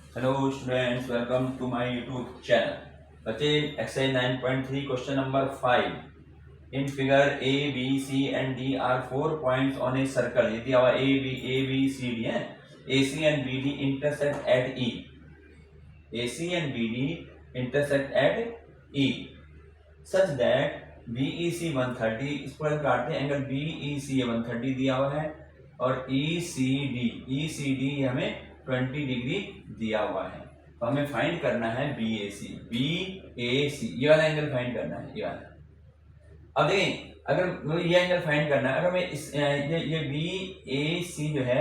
Hello students, welcome to my YouTube channel. बच्चे, exercise 9.3 question number 5। In figure A B C and D are 4 points on a circle. ये दिया हुआ A B C D है। A C and B D intersect at E. A C and B D intersect at E such that B E C 130। इसको काटते हैं। Angle B E C 130 दिया हुआ है और ई सी डी हमें 20 degree दिया हुआ है। तो हमें फाइंड करना है बी ए सी, ये वाला एंगल फाइंड करना है, ये वाला। अब देखें, अगर ये एंगल फाइंड करना है, अगर मैं इस ये बी ए सी जो है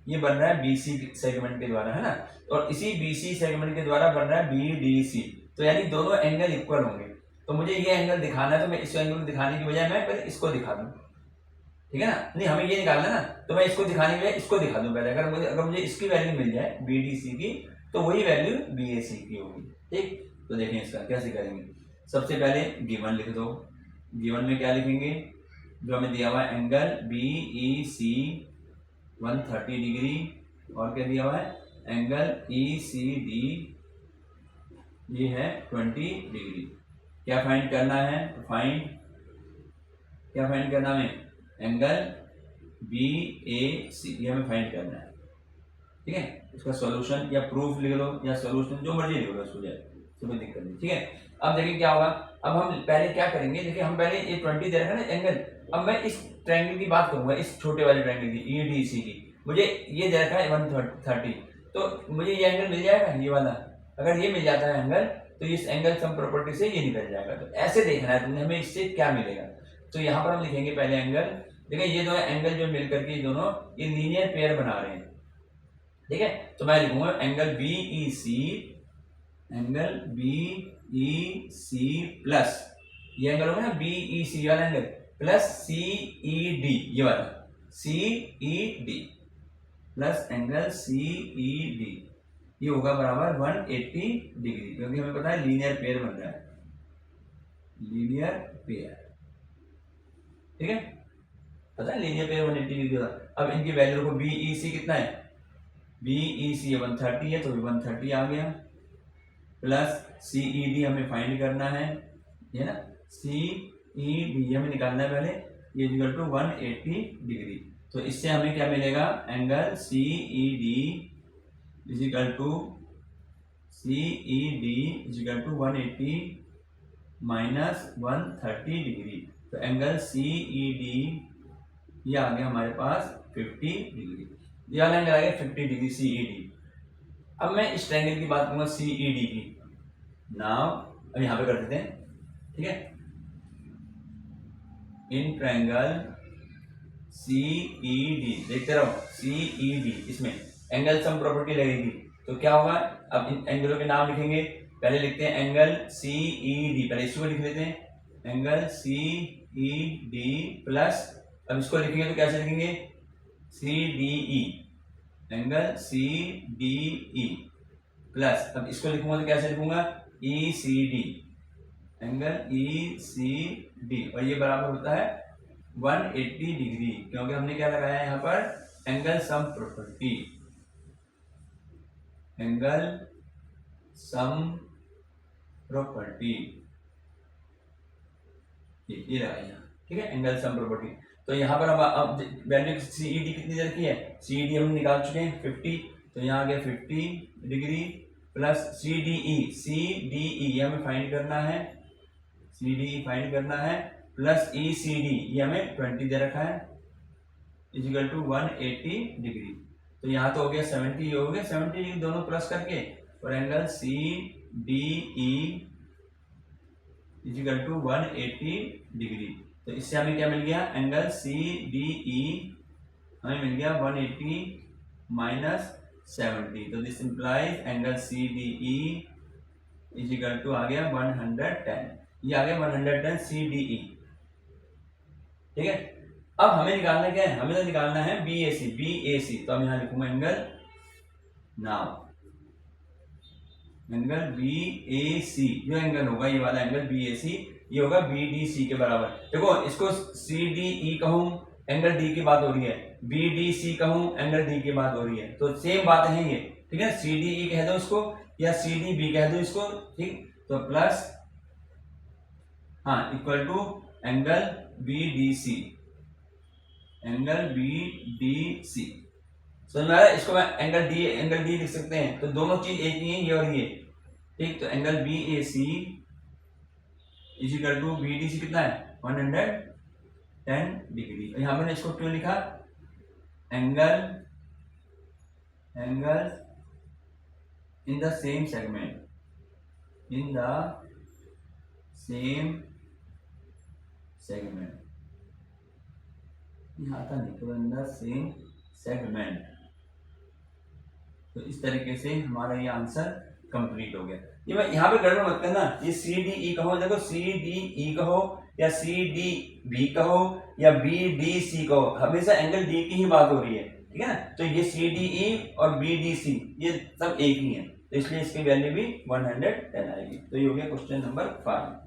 ये बन रहा है बी सी सेगमेंट के द्वारा, है ना। और इसी बी सी सेगमेंट के द्वारा बन रहा है बी डी सी। तो यानी दोनों एंगल इक्वल होंगे। तो मुझे ये एंगल दिखाना है, तो मैं इस एंगल को दिखाने की बजाय मैं पहले इसको दिखा दूं, ठीक है ना। नहीं, हमें ये निकालना ना, तो मैं इसको दिखाने के लिए इसको दिखा दूं पहले। अगर मुझे इसकी वैल्यू मिल जाए बी डी सी की, तो वही वैल्यू बी ए सी की होगी, ठीक। तो देखें इसका कैसे करेंगे। सबसे पहले गिवन लिख दो। गिवन में क्या लिखेंगे, जो हमें दिया हुआ है angle B E C 130 degree, और क्या दिया हुआ है एंगल ई सी डी ये है 20 डिग्री। क्या फाइंड करना है, क्या फाइंड करना है, एंगल बी ए सी, ये हमें फाइंड करना है, ठीक है। इसका सॉल्यूशन या प्रूफ लिख लो या सॉल्यूशन जो मर्जी लिख लो, इसको जाए तो कोई दिक्कत नहीं, ठीक है। अब देखिए क्या होगा। अब हम पहले क्या करेंगे, देखिए हम पहले ये 20 दे रखा है ना एंगल। अब मैं इस ट्रायंगल की बात करूंगा, इस छोटे वाले ट्रायंगल की, ई डी सी की। मुझे ये दे रखा है 130, तो मुझे ये एंगल मिल जाएगा, ये वाला। अगर ये मिल जाता है एंगल, तो इस एंगल सम प्रॉपर्टी से ये निकल जाएगा। तो ऐसे देखना है तुमने, हमें इससे क्या मिलेगा। तो यहाँ पर हम लिखेंगे पहले एंगल। देखिए ये दो एंगल जो मिलकर के दोनों ये लीनियर पेयर बना रहे हैं, ठीक है। तो मैं लिखूंगा angle B E C plus, ये एंगल होगा ना बी ई सी वाला angle, plus C E D, ये वाला C E D plus angle C E D, ये होगा बराबर 180 डिग्री, क्योंकि हमें पता है लीनियर पेयर बन रहा है, लीनियर पेयर, ठीक है। पता है लीनियर पेयर 180 डिग्री होगा। अब इनकी वैल्यू को बी ई सी कितना है, बी ई सी 130 है, तो 130 आ गया, प्लस सी ई डी हमें फाइंड करना है, ये ना सी ई डी हमें निकालना है पहले, ये इक्वल टू 180 डिग्री। तो इससे हमें क्या मिलेगा, angle C E D is equal to 180 minus 130 degree. तो एंगल सी ई डी ये आ गया हमारे पास 50 डिग्री, ये वाला एंगल आ गया 50 डिग्री सी ई डी। अब मैं इस ट्रायंगल की बात करूंगा सी ई डी की। नाउ अब यहां पे कर देते हैं, ठीक है। In triangle C E D, देखते रहो सी ई डी, इसमें एंगल सम प्रॉपर्टी लगेगी। तो क्या होगा, अब इन एंगलों के नाम लिखेंगे। पहले लिखते हैं एंगल सी ई डी, पहले इसको लिख लेते हैं, angle C E D plus, अब इसको लिखेंगे तो कैसे लिखेंगे, C D E, angle C D E plus, अब इसको लिखूंगा तो कैसे लिखूंगा, E C D, angle E C D, और ये बराबर होता है 180 डिग्री, क्योंकि हमने क्या लगाया है यहाँ पर angle sum property, angle sum property ये लगाया यहाँ, ठीक है, एंगल सम प्रॉपर्टी। तो यहाँ पर अब वैल्यू सी ई डी कितनी दे रखी है, सी ई डी हम निकाल चुके हैं 50, तो यहाँ आ गया 50 degree plus C D E हमें फाइंड करना है, सी डी ई फाइंड करना है, प्लस ई सी डी ये हमें 20 दे रखा है, इजिकल टू 180 डिग्री। तो यहाँ तो हो गया 70, ये हो गया 70 डिग्री दोनों प्लस करके, और angle C D E is equal to 180 degree. तो इससे हमें क्या मिल गया, एंगल सी डी ई हमें मिल गया 180 माइनस 70। तो this implies angle C D E is equal to आ गया 110, ये आ गया 110 सी डी ई, ठीक है। अब हमें निकालना क्या है, हमें तो निकालना है बी ए सी। तो हम यहां लिखूंगा angle, now angle B A सी, जो एंगल होगा ये वाला एंगल बी ए सी, ये होगा बी डी सी के बराबर। देखो इसको सी डी ई कहूं, एंगल डी की बात हो रही है, बी डी सी कहूं, एंगल डी की बात हो रही है, तो सेम बात है ये। ठीक है, सी डी ई कह दो इसको या सी डी बी कह दो इसको, ठीक। तो प्लस हाँ equal to angle B D C, angle B D C समझ में आ रहा है। इसको मैं एंगल डी लिख सकते हैं, तो दोनों चीज एक ही है, ये और ये, ठीक। तो angle B A C is equal to B D C कितना है 110 डिग्री। यहां मैंने इसको क्यों लिखा, angle in the same segment, in the same segment, यहां था नहीं तो इन द सेम सेगमेंट। तो इस तरीके से हमारा ये आंसर कंप्लीट हो गया। ये मैं यहाँ पे गड़बड़ मत करना, ये सी डी ई कहो, देखो सी डी ई कहो या सी डी बी कहो या बी डी सी कहो, हमेशा एंगल डी की ही बात हो रही है, ठीक है ना। तो ये सी डी ई और बी डी सी ये सब एक ही है, तो इसलिए इसकी वैल्यू भी 110 आएगी। तो ये हो गया क्वेश्चन नंबर 5।